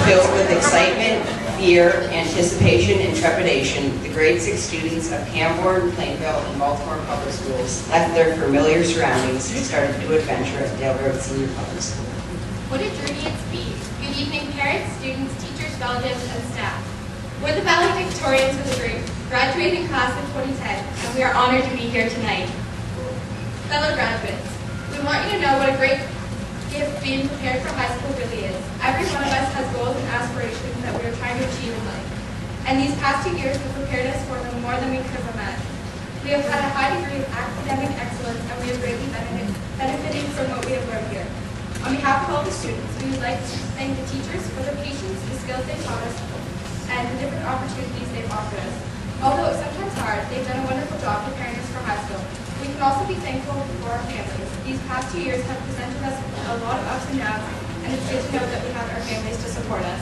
Filled with excitement, fear, anticipation, and trepidation, the grade 6 students of Camborne, Plainville, and Baltimore Public Schools left their familiar surroundings to start a new adventure at Dale Road Senior Public School. What a journey it's been. Good evening, parents, students, teachers, relatives, and staff. We're the Valedictorians of the graduating class of 2010, and we are honored to be here tonight. Fellow graduates, we want you to know what a great gift being prepared for high school really is. Every one of us has goals and aspirations that we are trying to achieve in life. And these past 2 years have prepared us for them more than we could have imagined. We have had a high degree of academic excellence, and we have greatly benefited from what we have learned here. On behalf of all the students, we would like to thank the teachers for their patience, the skills they taught us, and the different opportunities they've offered us. Although it's sometimes hard, they've done a wonderful job preparing us for high school. We can also be thankful for our families. These past 2 years have presented us a lot of ups and downs, and it's good to know that we have our families to support us.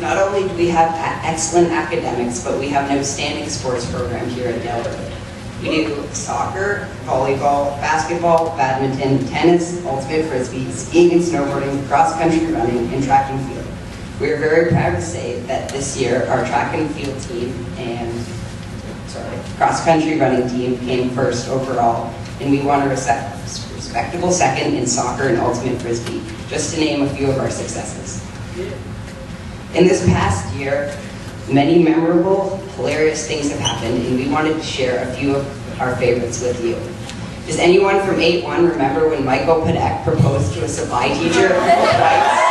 Not only do we have excellent academics, but we have an outstanding sports program here at Dale Road. We do soccer, volleyball, basketball, badminton, tennis, ultimate frisbee, skiing and snowboarding, cross-country running, and track and field. We are very proud to say that this year our track and field team and cross-country running team came first overall, and we won a respectable second in soccer and ultimate frisbee, just to name a few of our successes. In this past year, many memorable, hilarious things have happened, and we wanted to share a few of our favorites with you. Does anyone from 8-1 remember when Michael Padek proposed to a supply teacher twice?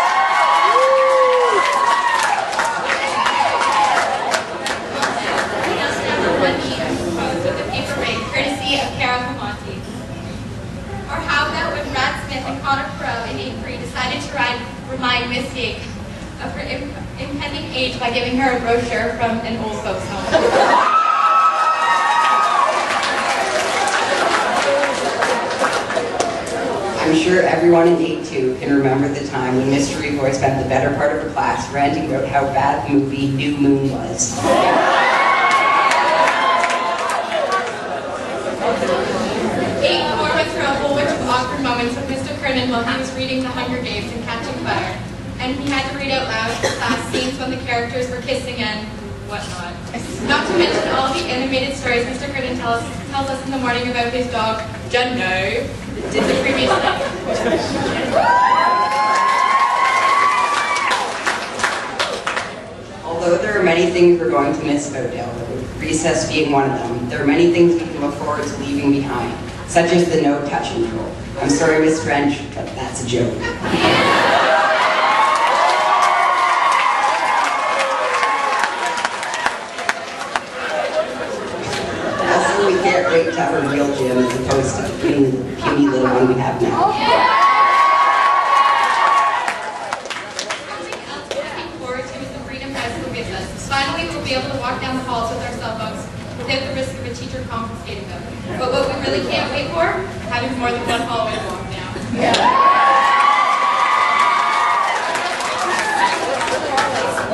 Remind Miss Yake of her impending age by giving her a brochure from an old folks home. I'm sure everyone in 8-2 can remember the time when Mr. Revoy spent the better part of her class ranting about how bad the movie New Moon was. 8-4 went through a whole bunch of awkward moments with Mr. Kernan while he was reading The Hunger Games and Catching Fire. And he had to read out loud to class scenes when the characters were kissing and whatnot. Not to mention all the animated stories Mr. Curtin tells us in the morning about his dog, Juno, did the previous night. Although there are many things we're going to miss about Dale Road, recess being one of them, there are many things we can look forward to leaving behind, such as the no touching rule. I'm sorry, Miss French, but that's a joke. Also, we can't wait to have a real gym as opposed to the puny little one we have now. Something else we're looking forward to is the freedom high school gives us. Finally, we'll be able to walk down the halls with our cell phones without the risk of a teacher confiscating them. But what we really can't wait for, having more than one hallway to walk down.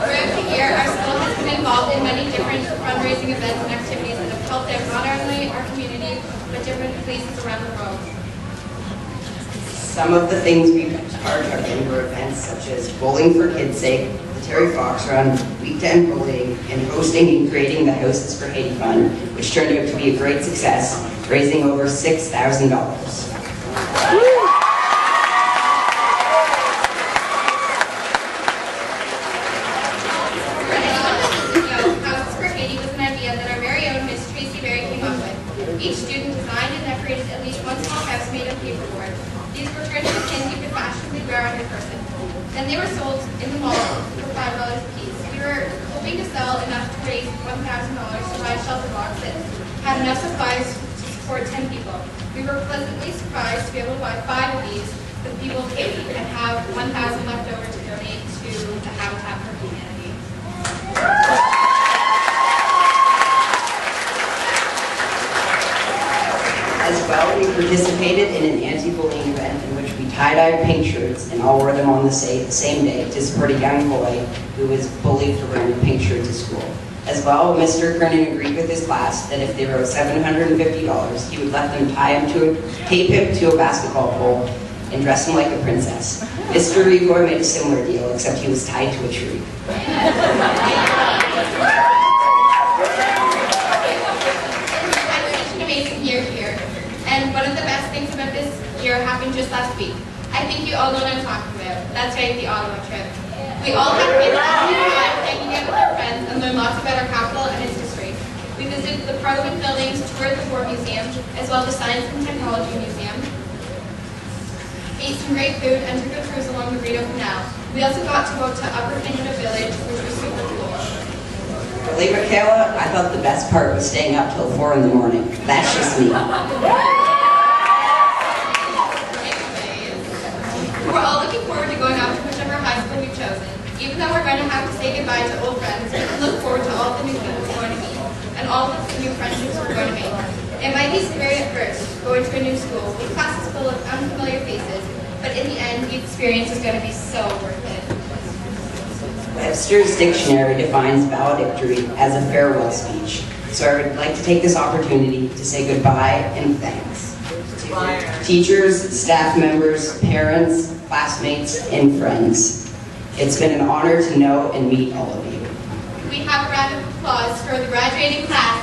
Throughout the year, our school has been involved in many different fundraising events and activities that have helped out not only our community, but different places around the world. Some of the things we've partook were events such as Bowling for Kids' Sake, the Terry Fox Run, Weekend Bowling, and hosting and creating the Houses for Haiti Fund, which turned out to be a great success, raising over $6,000. Each student designed and decorated at least one small house made of paperboard. These were turned into pins you could fashionably wear on your person. Then they were sold in the mall for $5 a piece. We were hoping to sell enough to raise $1,000 to buy a shelter box that had enough supplies to support 10 people. We were pleasantly surprised to be able to buy 5 of these for the people of Haiti and have 1,000 left over to donate to the Habitat for Humanity. As well, we participated in an anti-bullying event in which we tie-dyed pink shirts and all wore them on the same day to support a young boy who was bullied for wearing a pink shirt to school. As well, Mr. Kernan agreed with his class that if they wrote $750, he would let them tape him to a basketball pole and dress him like a princess. Mr. Rigoy made a similar deal, except he was tied to a tree. It's an amazing year here, and one of the best things about this year happened just last week. I think you all know what I'm talking about. That's right, the Ottawa trip. We all had a fantastic time hanging out with our friends and learned lots about our capital and its history. We visited the Parliament buildings, toured the War Museum, as well as the Science and Technology Museum, ate some great food, and took a cruise along the Rideau Canal. We also got to go to Upper Canada Village, which was super cool. Really, Michaela, I thought the best part was staying up till 4 in the morning. That's just me. We're all looking forward to going out to whichever high school we've chosen. Even though we're going to have to say goodbye to old friends, we can look forward to all the new people we're going to meet and all of the new friendships we're going to make. It might be scary at first, going to a new school with classes full of unfamiliar faces, but in the end, the experience is going to be so worth it. Webster's dictionary defines valedictory as a farewell speech, so I would like to take this opportunity to say goodbye and thanks. Teachers, staff members, parents, classmates, and friends. It's been an honor to know and meet all of you. We have a round of applause for the graduating class